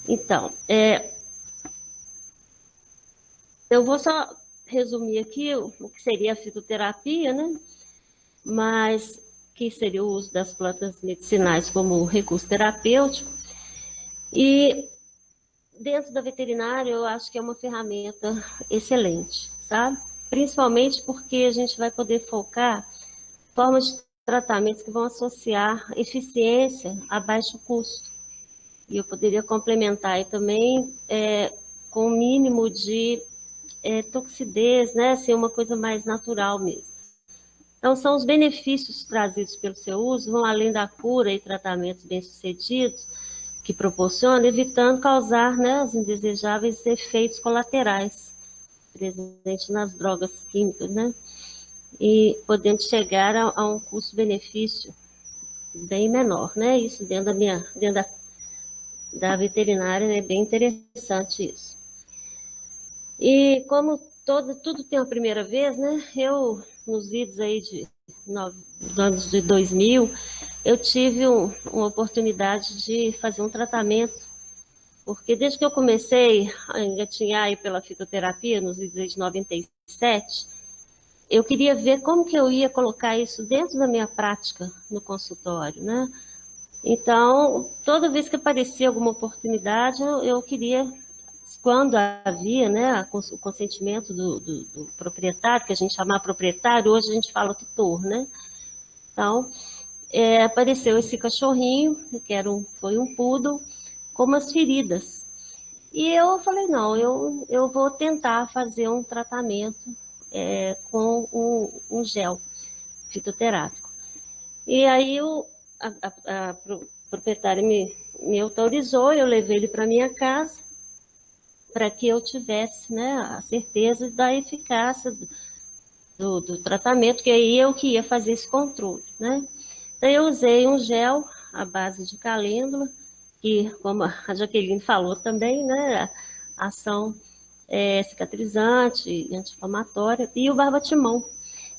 Então, eu vou só resumir aqui o que seria a fitoterapia, né? Mas que seria o uso das plantas medicinais como recurso terapêutico. E dentro da veterinária, eu acho que é uma ferramenta excelente, sabe? Principalmente porque a gente vai poder focar formas de tratamentos que vão associar eficiência a baixo custo. E eu poderia complementar aí também com o mínimo de toxidez, né? Ser uma coisa mais natural mesmo. Então, são os benefícios trazidos pelo seu uso, vão além da cura e tratamentos bem-sucedidos que proporciona, evitando causar, né, os indesejáveis efeitos colaterais presentes nas drogas químicas, né? E podendo chegar a um custo-benefício bem menor, né? Isso dentro da veterinária é bem interessante isso. E como tudo tem uma primeira vez, né? Eu, nos idos aí dos anos de 2000, eu tive uma oportunidade de fazer um tratamento, porque desde que eu comecei a engatinhar aí pela fitoterapia, nos idos de 97, eu queria ver como que eu ia colocar isso dentro da minha prática no consultório, né? Então, toda vez que aparecia alguma oportunidade, eu queria, quando havia, né, o consentimento do proprietário, que a gente chama proprietário, hoje a gente fala tutor, né? Então, apareceu esse cachorrinho, foi um poodle, com umas feridas. E eu falei, não, eu vou tentar fazer um tratamento com um gel fitoterápico. E aí a proprietária me autorizou, eu levei ele para minha casa, para que eu tivesse, né, a certeza da eficácia do tratamento, que aí eu que ia fazer esse controle, né? Então, eu usei um gel à base de calêndula, que, como a Jaqueline falou também, né, a ação cicatrizante, anti-inflamatória, e o barbatimão.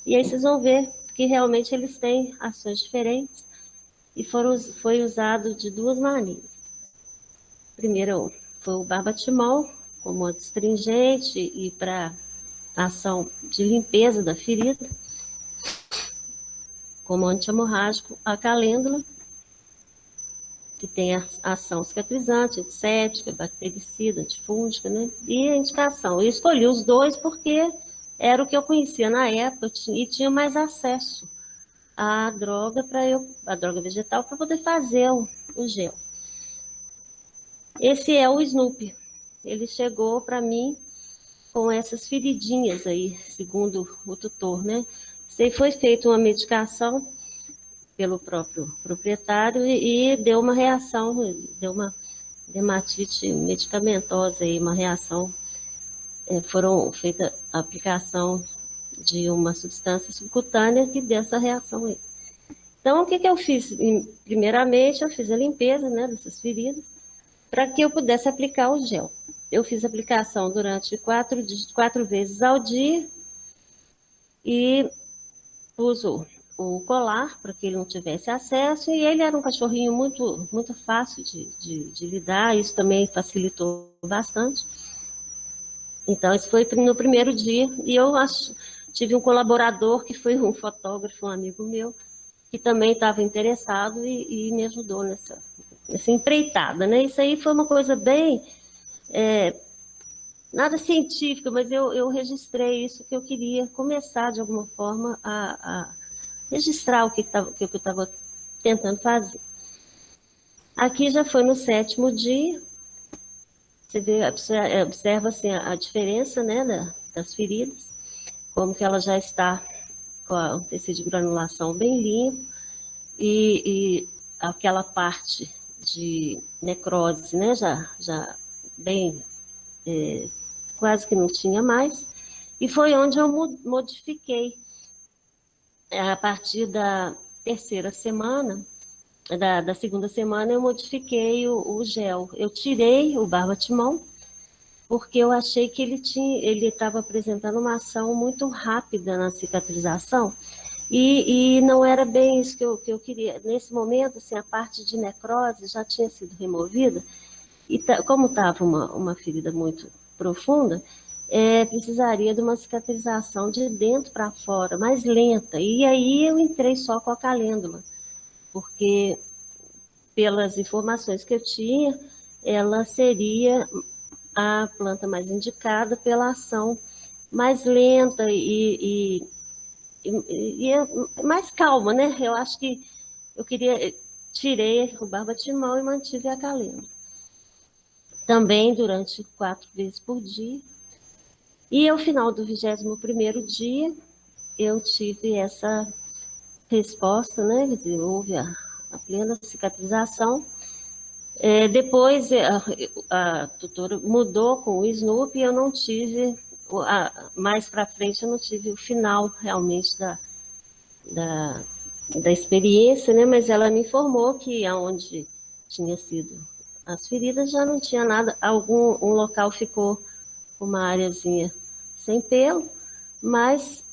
E aí vocês vão ver que realmente eles têm ações diferentes e foi usado de duas maneiras. Primeiro foi o barbatimol, como astringente e para ação de limpeza da ferida, como anti-hemorrágico, a calêndula, que tem a ação cicatrizante, antisséptica, bactericida, antifúngica, né? E a indicação. Eu escolhi os dois porque era o que eu conhecia na época e tinha mais acesso à droga a droga vegetal para poder fazer o gel. Esse é o Snoopy. Ele chegou para mim com essas feridinhas aí, segundo o tutor, né? Isso aí foi feita uma medicação pelo próprio proprietário e deu uma reação, deu uma dermatite medicamentosa aí, uma reação, foram feita a aplicação de uma substância subcutânea que deu essa reação aí. Então, o que eu fiz? Primeiramente, eu fiz a limpeza, né, dessas feridas, para que eu pudesse aplicar o gel. Eu fiz a aplicação durante 4 vezes ao dia e pus o colar para que ele não tivesse acesso, e ele era um cachorrinho muito, muito fácil de lidar, isso também facilitou bastante. Então, isso foi no primeiro dia, e tive um colaborador que foi um fotógrafo, um amigo meu, que também estava interessado e me ajudou nessa empreitada, né? Isso aí foi uma coisa bem, nada científica, mas eu registrei isso, que eu queria começar, de alguma forma, a registrar o que eu estava tentando fazer. Aqui já foi no 7º dia, você observa assim, a diferença, né, das feridas, como que ela já está com o tecido de granulação bem limpo, e aquela parte de necrose, né, já bem, quase que não tinha mais, e foi onde eu modifiquei. A partir da terceira semana, da segunda semana, eu modifiquei o gel. Eu tirei o barbatimão, porque eu achei que ele estava apresentando uma ação muito rápida na cicatrização, e não era bem isso que eu queria. Nesse momento, assim, a parte de necrose já tinha sido removida, E como estava uma ferida muito profunda, precisaria de uma cicatrização de dentro para fora, mais lenta. E aí eu entrei só com a calêndula, porque pelas informações que eu tinha, ela seria a planta mais indicada pela ação mais lenta e mais calma, né? Eu acho que eu tirei o barbatimão e mantive a calêndula. Também durante 4 vezes por dia. E ao final do 21º dia, eu tive essa resposta, né? Quer dizer, houve a plena cicatrização. Depois, a tutora mudou com o Snoop e eu não tive, mais para frente, eu não tive o final realmente da, da experiência, né? Mas ela me informou que aonde tinha sido as feridas já não tinha nada, um local ficou uma areazinha sem pelo, mas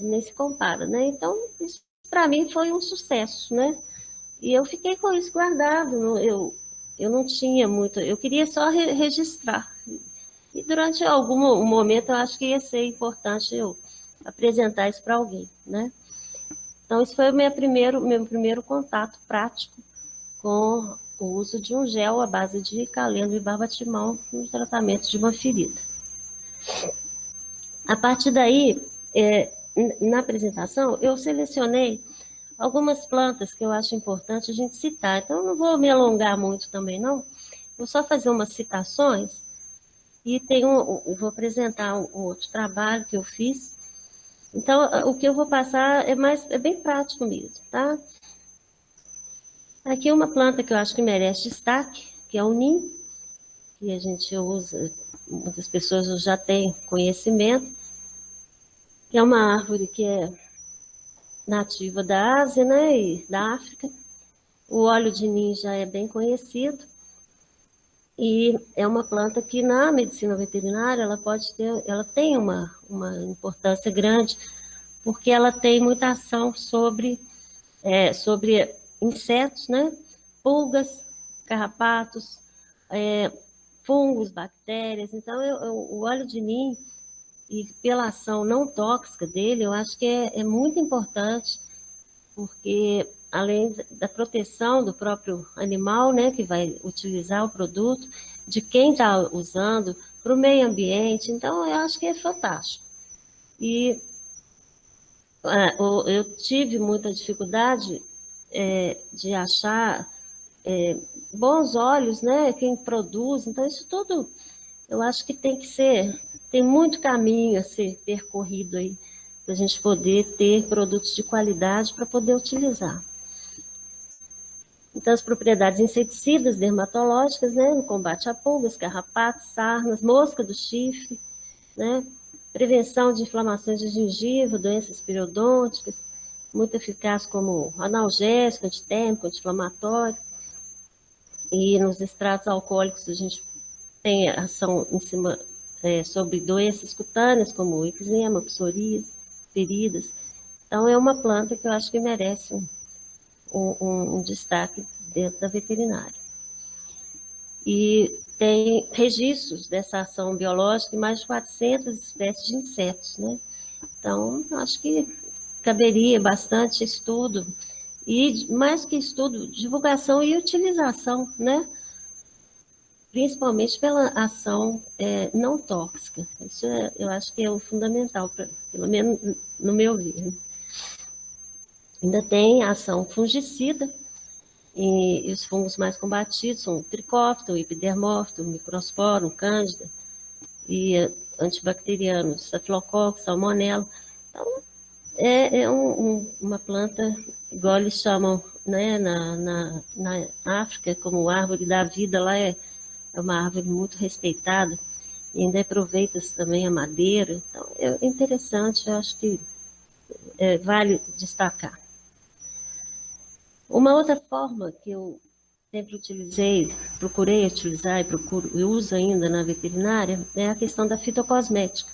nem se compara, né? Então, isso para mim foi um sucesso, né? E eu fiquei com isso guardado, eu não tinha muito, eu queria só registrar. E durante algum momento eu acho que ia ser importante eu apresentar isso para alguém, né? Então, esse foi o meu primeiro contato prático com o uso de um gel à base de calêndula e barbatimão no tratamento de uma ferida. A partir daí, na apresentação, eu selecionei algumas plantas que eu acho importante a gente citar. Então, eu não vou me alongar muito também, não. Vou só fazer umas citações e vou apresentar um outro trabalho que eu fiz. Então, o que eu vou passar é bem prático mesmo, tá? Aqui uma planta que eu acho que merece destaque, que é o NIM, que a gente usa, muitas pessoas já têm conhecimento, que é uma árvore que é nativa da Ásia, né, e da África. O óleo de NIM já é bem conhecido, e é uma planta que na medicina veterinária ela tem uma importância grande, porque ela tem muita ação sobre insetos, né? Pulgas, carrapatos, fungos, bactérias. Então, o óleo de NIM, e pela ação não tóxica dele, eu acho que é muito importante, porque além da proteção do próprio animal, né, que vai utilizar o produto, de quem está usando, para o meio ambiente, então eu acho que é fantástico. E eu tive muita dificuldade de achar bons óleos, né? Quem produz, então isso tudo eu acho que tem muito caminho a ser percorrido aí, para a gente poder ter produtos de qualidade para poder utilizar. Então, as propriedades inseticidas, dermatológicas, né? No combate a pulgas, carrapatos, sarnas, mosca do chifre, né? Prevenção de inflamações de gengiva, doenças periodônticas, muito eficaz como analgésico, antitérmico, anti-inflamatório. E nos extratos alcoólicos a gente tem ação em cima sobre doenças cutâneas, como eczema, psoríase, feridas. Então, é uma planta que eu acho que merece um destaque dentro da veterinária. E tem registros dessa ação biológica em mais de 400 espécies de insetos, né? Então, acho que caberia bastante estudo, e mais que estudo, divulgação e utilização, né? Principalmente pela ação não tóxica. Isso eu acho que é o fundamental, pelo menos no meu ver. Ainda tem a ação fungicida, e os fungos mais combatidos são o tricófito, o epidermófito, o microsporum, o cândida, e antibacterianos, estafilococcus, salmonella. Então, uma planta, igual eles chamam, né, na África, como árvore da vida, lá é uma árvore muito respeitada, e ainda aproveita-se também a madeira. Então, é interessante, eu acho que vale destacar. Uma outra forma que eu sempre procurei utilizar e uso ainda na veterinária, é a questão da fitocosmética.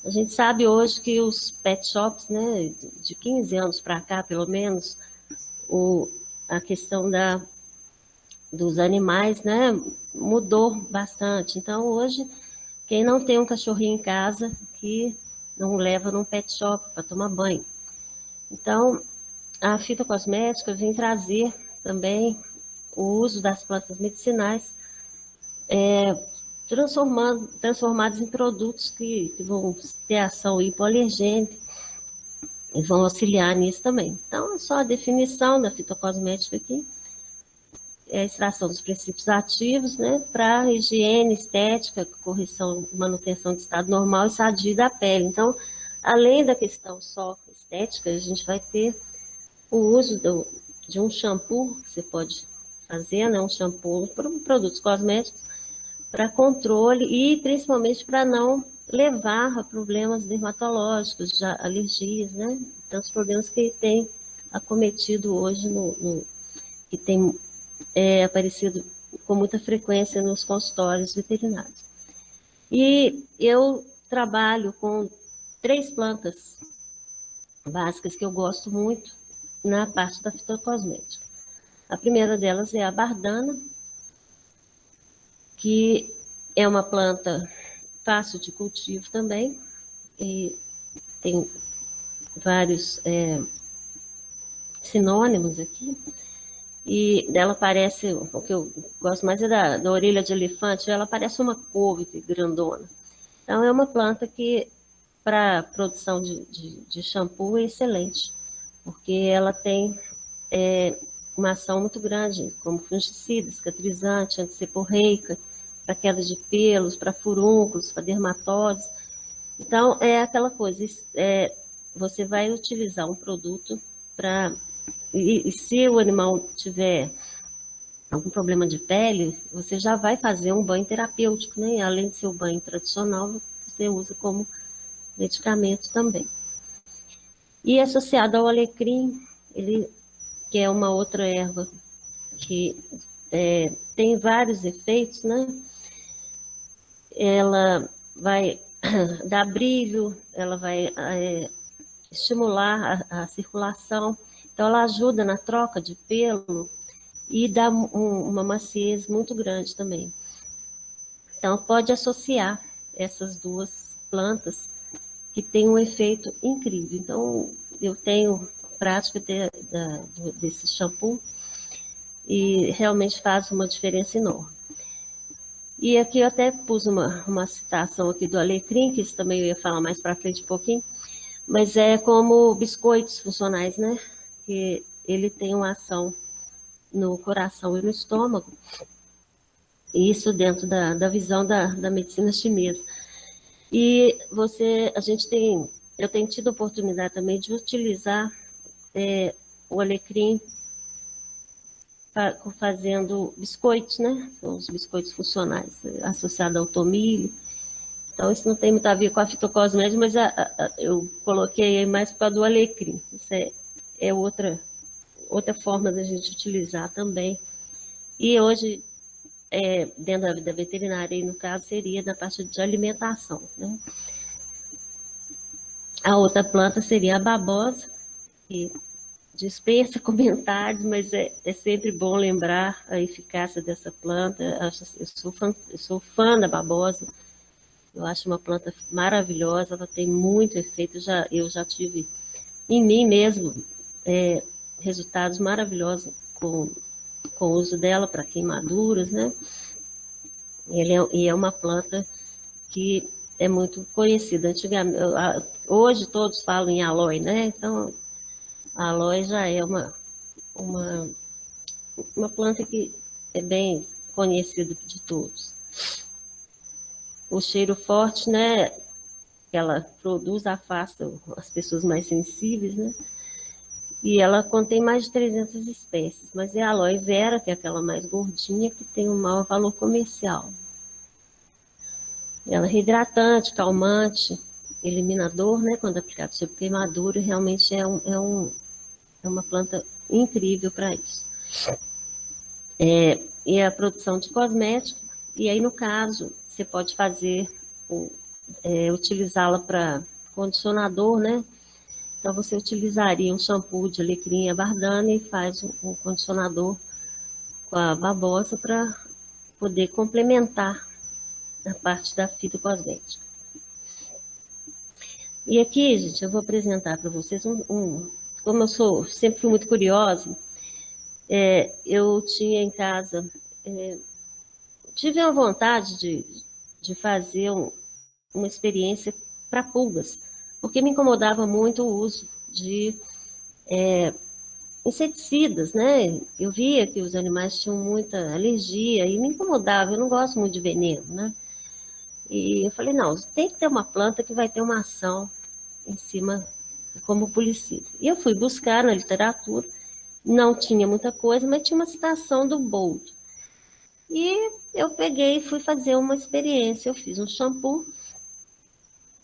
A gente sabe hoje que os pet shops, né, de 15 anos para cá, pelo menos, a questão dos animais, né, mudou bastante. Então, hoje, quem não tem um cachorrinho em casa, que não leva num pet shop para tomar banho. Então, a fitocosmética vem trazer também o uso das plantas medicinais, transformados em produtos que vão ter ação hipoalergênica e vão auxiliar nisso também. Então, é só a definição da fitocosmética aqui, é a extração dos princípios ativos, né, para higiene, estética, correção, manutenção de estado normal e sadio da pele. Então, além da questão só estética, a gente vai ter o uso de um shampoo, que você pode fazer, né, um shampoo para produtos cosméticos, para controle e principalmente para não levar a problemas dermatológicos, de alergias, né, tantos problemas que tem acometido hoje, que tem aparecido com muita frequência nos consultórios veterinários. E eu trabalho com 3 plantas básicas que eu gosto muito na parte da fitocosmética. A primeira delas é a bardana, que é uma planta fácil de cultivo também, e tem vários sinônimos aqui, e ela parece, o que eu gosto mais é da orelha de elefante, ela parece uma couve grandona. Então, é uma planta que, para produção de shampoo, é excelente, porque ela tem uma ação muito grande, como fungicida, cicatrizante, antisseborreica, para queda de pelos, para furúnculos, para dermatose. Então, é aquela coisa, você vai utilizar um produto para... E se o animal tiver algum problema de pele, você já vai fazer um banho terapêutico, né? Além de ser o banho tradicional, você usa como medicamento também. E associado ao alecrim, que é uma outra erva que tem vários efeitos, né? Ela vai dar brilho, ela vai estimular a circulação, então ela ajuda na troca de pelo e dá uma maciez muito grande também. Então pode associar essas 2 plantas que tem um efeito incrível. Então eu tenho prática desse shampoo e realmente faz uma diferença enorme. E aqui eu até pus uma citação aqui do alecrim, que isso também eu ia falar mais para frente um pouquinho, mas é como biscoitos funcionais, né? Que ele tem uma ação no coração e no estômago, isso dentro da visão da medicina chinesa. E eu tenho tido a oportunidade também de utilizar o alecrim fazendo biscoitos, né? São os biscoitos funcionais, associados ao tomilho. Então, isso não tem muito a ver com a fitocosmética, mas eu coloquei aí mais por causa do alecrim. Isso é outra forma da gente utilizar também. E hoje, dentro da veterinária, aí, no caso, seria da parte de alimentação, né? A outra planta seria a babosa, que dispensa comentários, mas é sempre bom lembrar a eficácia dessa planta. Eu sou fã da babosa, eu acho uma planta maravilhosa, ela tem muito efeito, eu já tive em mim mesmo resultados maravilhosos com o uso dela para queimaduras, né? E é uma planta que é muito conhecida. Antigamente, hoje todos falam em aloe, né? Então, a aloe já é uma planta que é bem conhecida de todos. O cheiro forte, né, que ela produz, afasta as pessoas mais sensíveis, né? E ela contém mais de 300 espécies, mas é a aloe vera, que é aquela mais gordinha, que tem um maior valor comercial. Ela é hidratante, calmante, eliminador, né, quando aplicado sobre queimadura, realmente é uma planta incrível para isso. E a produção de cosméticos, e aí no caso, você pode fazer, utilizá-la para condicionador, né? Então você utilizaria um shampoo de alecrim e bardana e faz um condicionador com a babosa para poder complementar a parte da fita cosmética. E aqui, gente, eu vou apresentar para vocês como eu sempre fui muito curiosa, eu tinha em casa, tive a vontade de fazer uma experiência para pulgas, porque me incomodava muito o uso de inseticidas, né? Eu via que os animais tinham muita alergia e me incomodava, eu não gosto muito de veneno, né? E eu falei, não, tem que ter uma planta que vai ter uma ação em cima como policida. E eu fui buscar na literatura, não tinha muita coisa, mas tinha uma citação do Bold. E eu peguei e fui fazer uma experiência, eu fiz um shampoo,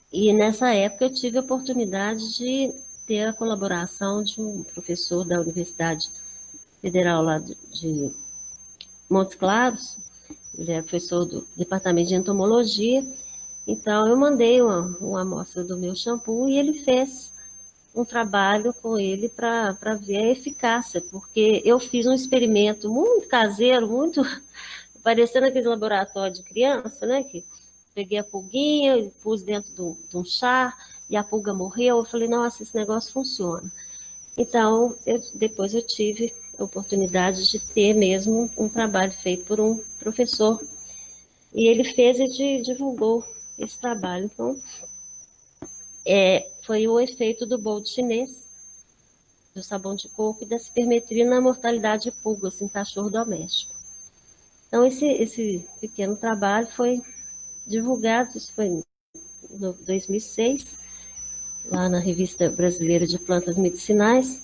e nessa época eu tive a oportunidade de ter a colaboração de um professor da Universidade Federal lá de Montes Claros, ele é professor do Departamento de Entomologia, então eu mandei uma amostra do meu shampoo e ele fez um trabalho com ele para ver a eficácia, porque eu fiz um experimento muito caseiro, muito parecendo aquele laboratório de criança, né, que peguei a pulguinha e pus dentro de um chá e a pulga morreu, eu falei, nossa, esse negócio funciona. Então, depois eu tive a oportunidade de ter mesmo um trabalho feito por um professor. E ele fez e divulgou esse trabalho. Então, foi o efeito do boldo chinês, do sabão de coco e da cipermetrina na mortalidade de pulgas em cachorro doméstico. Então, esse pequeno trabalho foi divulgado, isso foi em 2006, lá na Revista Brasileira de Plantas Medicinais,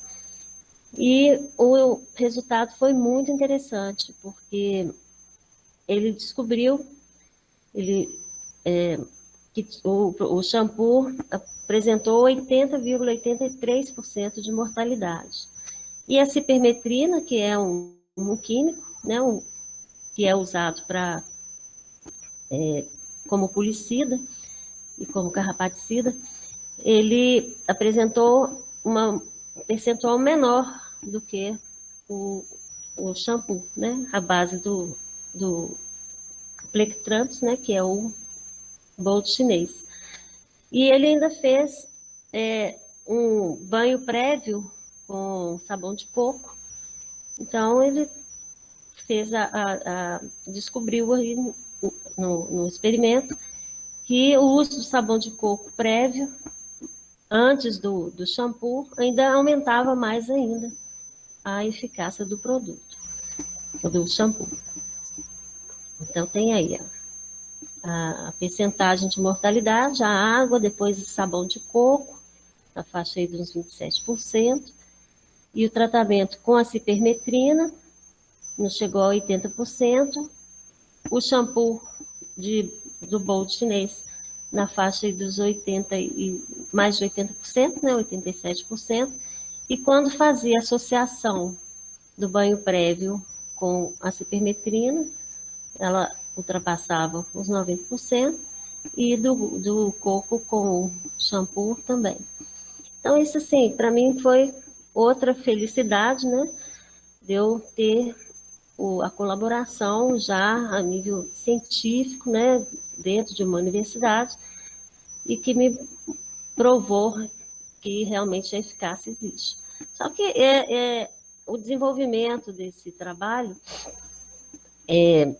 e o resultado foi muito interessante, porque ele descobriu que o shampoo apresentou 80,83% de mortalidade. E a cipermetrina, que é um químico, né, que é usado como pulicida e como carrapaticida, ele apresentou um percentual menor do que o shampoo, né, a base do Plectrans, né, que é o boldo chinês. E ele ainda fez um banho prévio com sabão de coco. Então, ele fez descobriu aí no experimento que o uso do sabão de coco prévio, antes do shampoo, ainda aumentava mais ainda a eficácia do produto, do shampoo. Então, tem aí a percentagem de mortalidade, a água, depois o sabão de coco, na faixa aí de uns 27%, e o tratamento com a cipermetrina, não chegou a 80%, o shampoo do boldo chinês, na faixa aí dos 80% e mais de 80%, né, 87%, e quando fazia associação do banho prévio com a cipermetrina, ela ultrapassava os 90%, e do coco com o shampoo também. Então, isso, assim, para mim foi outra felicidade, né, de eu ter a colaboração já a nível científico, né, dentro de uma universidade, e que me provou que realmente a eficácia existe. Só que o desenvolvimento desse trabalho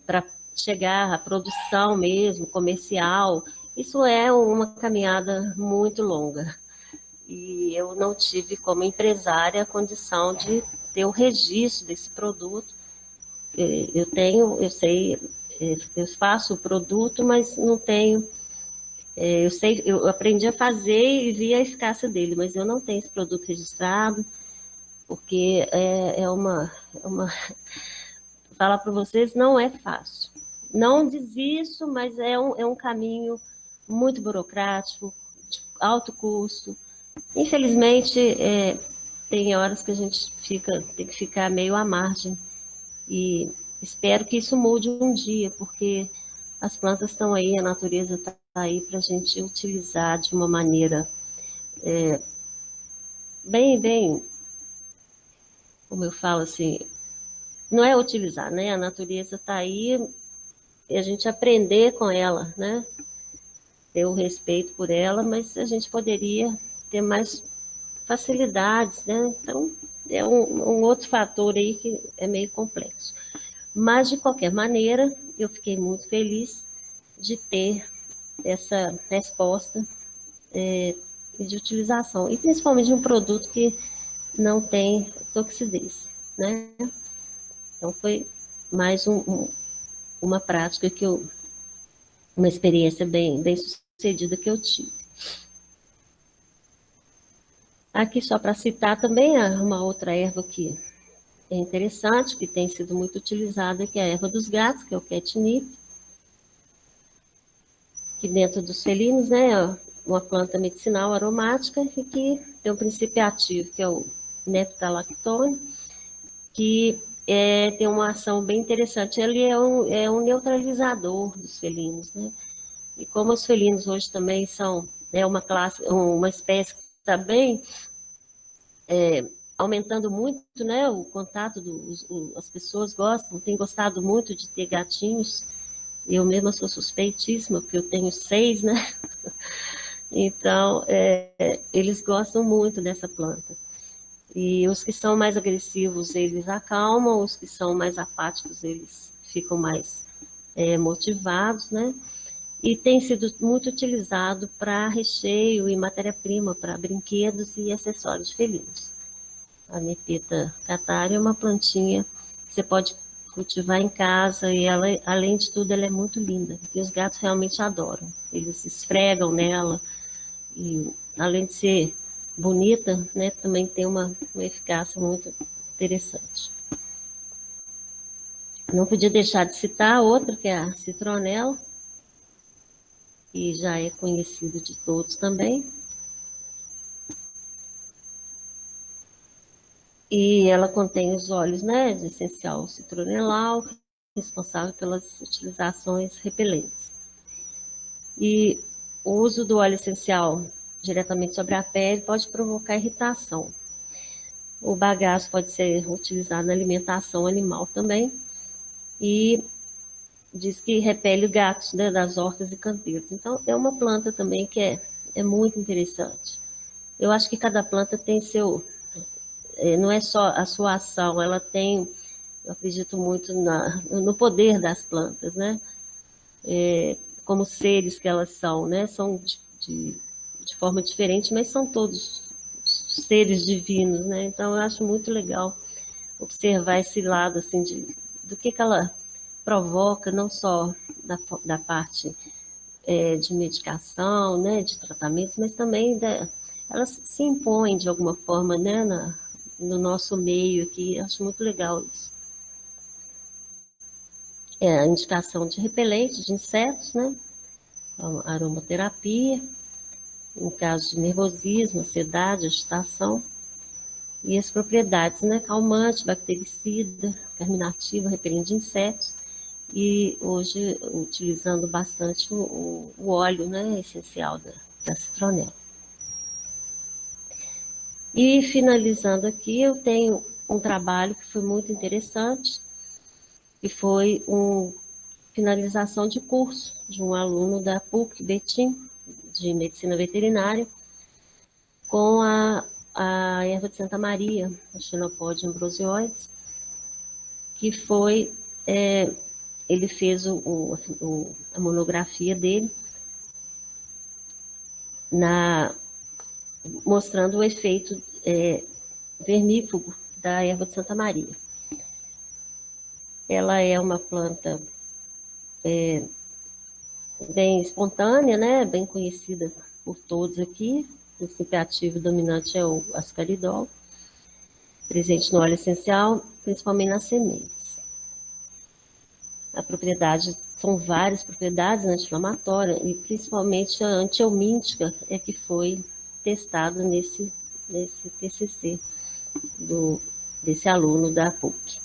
para chegar à produção mesmo, comercial, isso é uma caminhada muito longa. E eu não tive, como empresária, a condição de ter o registro desse produto. Eu sei, eu faço o produto, mas não tenho, eu aprendi a fazer e vi a eficácia dele, mas eu não tenho esse produto registrado, porque falar para vocês, não é fácil. Não desisto, mas é um caminho muito burocrático, de alto custo. Infelizmente, tem horas que a gente tem que ficar meio à margem. E espero que isso mude um dia, porque as plantas estão aí, a natureza está aí para a gente utilizar de uma maneira bem, como eu falo assim, não é utilizar, né? A natureza está aí e a gente aprender com ela, né? Ter o respeito por ela, mas a gente poderia ter mais facilidades, né? Então, é um outro fator aí que é meio complexo. Mas, de qualquer maneira, eu fiquei muito feliz de ter essa resposta de utilização, e principalmente de um produto que não tem toxidez, né? Então, foi mais uma prática que eu, uma experiência bem sucedida que eu tive. Aqui, só para citar também, uma outra erva que é interessante, que tem sido muito utilizada, que é a erva dos gatos, que é o catnip, que dentro dos felinos, né, é uma planta medicinal aromática e que tem um princípio ativo, que é o neftalactone, que tem uma ação bem interessante. Ele é um neutralizador dos felinos, né? E como os felinos hoje também são uma classe, uma espécie que está bem aumentando muito, né? O contato as pessoas gostam, têm gostado muito de ter gatinhos. Eu mesma sou suspeitíssima, porque eu tenho 6, né? Então, eles gostam muito dessa planta. E os que são mais agressivos, eles acalmam, os que são mais apáticos, eles ficam mais motivados, né? E tem sido muito utilizado para recheio e matéria-prima para brinquedos e acessórios felinos. A Nepeta catária é uma plantinha que você pode cultivar em casa e ela, além de tudo, ela é muito linda. E os gatos realmente adoram. Eles se esfregam nela e, além de ser bonita, né, também tem uma eficácia muito interessante. Não podia deixar de citar outra, que é a citronela, que já é conhecido de todos também. E ela contém os óleos, né, de essencial citronelal, responsável pelas utilizações repelentes. E o uso do óleo essencial diretamente sobre a pele pode provocar irritação. O bagaço pode ser utilizado na alimentação animal também. E diz que repele gatos, né, das hortas e canteiros. Então, é uma planta também que é muito interessante. Eu acho que cada planta tem não é só a sua ação, ela tem, eu acredito muito no poder das plantas, né? Como seres que elas são, né? São de forma diferente, mas são todos seres divinos, né? Então, eu acho muito legal observar esse lado, assim, do que ela provoca, não só da parte de medicação, né, de tratamento, mas também elas se impõem de alguma forma, né, no nosso meio aqui. Acho muito legal isso. É a indicação de repelente de insetos, né, a aromaterapia, em caso de nervosismo, ansiedade, agitação, e as propriedades, né, calmante, bactericida, carminativa, repelente de insetos, e hoje utilizando bastante o óleo, né, essencial da citronela. E finalizando aqui, eu tenho um trabalho que foi muito interessante, que foi uma finalização de curso de um aluno da PUC Betim, de Medicina Veterinária, com a erva de Santa Maria, a Xenopode ambrosióides, que foi, ele fez a monografia dele mostrando o efeito vermífugo da erva de Santa Maria. Ela é uma planta bem espontânea, né, bem conhecida por todos aqui. O princípio ativo dominante é o ascaridol, presente no óleo essencial, principalmente nas sementes. A propriedade, são várias propriedades anti-inflamatórias, e principalmente a antihelmíntica é que foi testada nesse TCC desse aluno da PUC.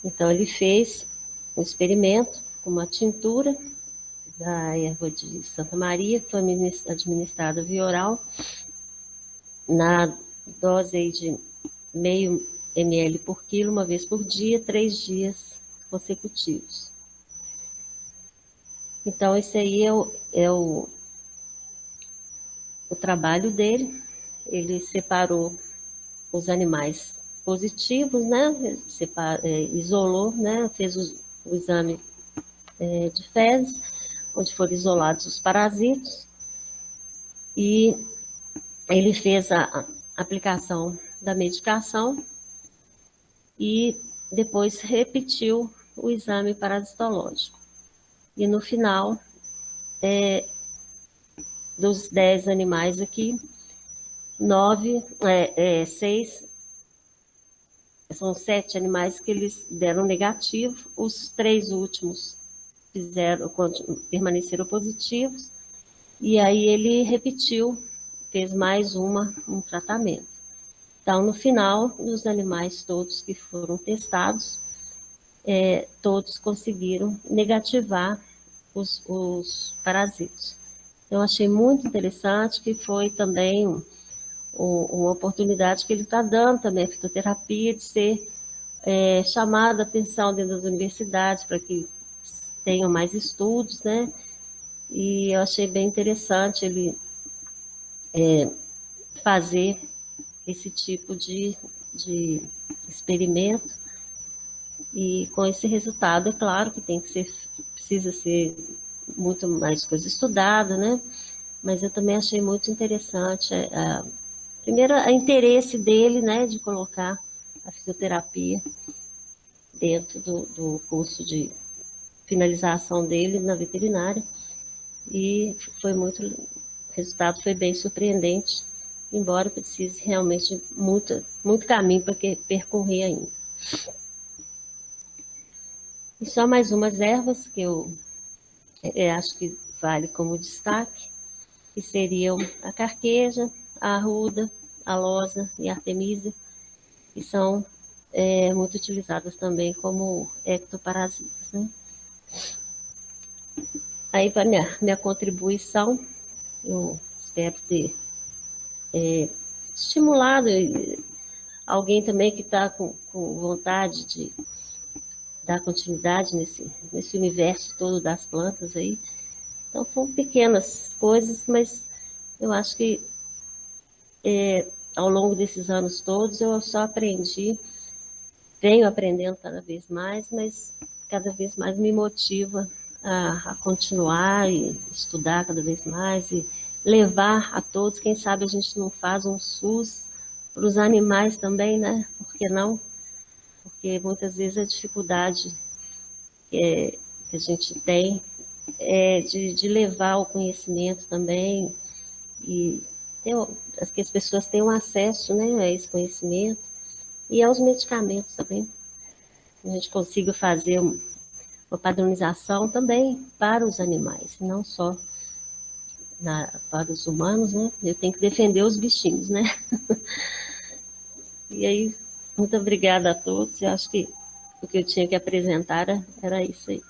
Então, ele fez um experimento com uma tintura da erva de Santa Maria, que foi administrada via oral, na dose aí de ml por quilo, uma vez por dia, 3 dias consecutivos. Então, esse aí o trabalho dele. Ele separou os animais positivos, né? Isolou, né? Fez o exame de fezes, onde foram isolados os parasitos, e ele fez a aplicação da medicação e depois repetiu o exame parasitológico. E no final, dos 10 animais aqui, 6, são 7 animais que eles deram negativo, os 3 últimos permaneceram positivos, e aí ele repetiu, fez mais um tratamento. Então, no final, os animais todos que foram testados, todos conseguiram negativar os parasitos. Eu achei muito interessante, que foi também uma oportunidade que ele está dando também, a fitoterapia, de ser chamada a atenção dentro das universidades, para que tenham mais estudos, né? E eu achei bem interessante ele fazer esse tipo de experimento, e com esse resultado, é claro que precisa ser muito mais coisa estudada, né? Mas eu também achei muito interessante, primeiro, o interesse dele, né, de colocar a fisioterapia dentro do curso de finalização dele na veterinária, e o resultado foi bem surpreendente, embora precise realmente muito caminho para percorrer ainda. E só mais umas ervas que eu acho que vale como destaque, que seriam a carqueja, a arruda, a alosa e a artemisia, que são muito utilizadas também como ectoparasitas, né? Aí, para minha contribuição, eu espero ter estimulado alguém também que está com vontade de dar continuidade nesse universo todo das plantas aí. Então, foram pequenas coisas, mas eu acho que ao longo desses anos todos eu só venho aprendendo cada vez mais, mas cada vez mais me motiva a continuar e estudar cada vez mais e levar a todos. Quem sabe a gente não faz um SUS para os animais também, né? Por que não? Porque muitas vezes a dificuldade que a gente tem é de levar o conhecimento também, e que as pessoas tenham acesso, né, a esse conhecimento e aos medicamentos também. A gente consiga fazer uma padronização também para os animais, não só para os humanos, né? Eu tenho que defender os bichinhos, né? E aí, muito obrigada a todos. Eu acho que o que eu tinha que apresentar era isso aí.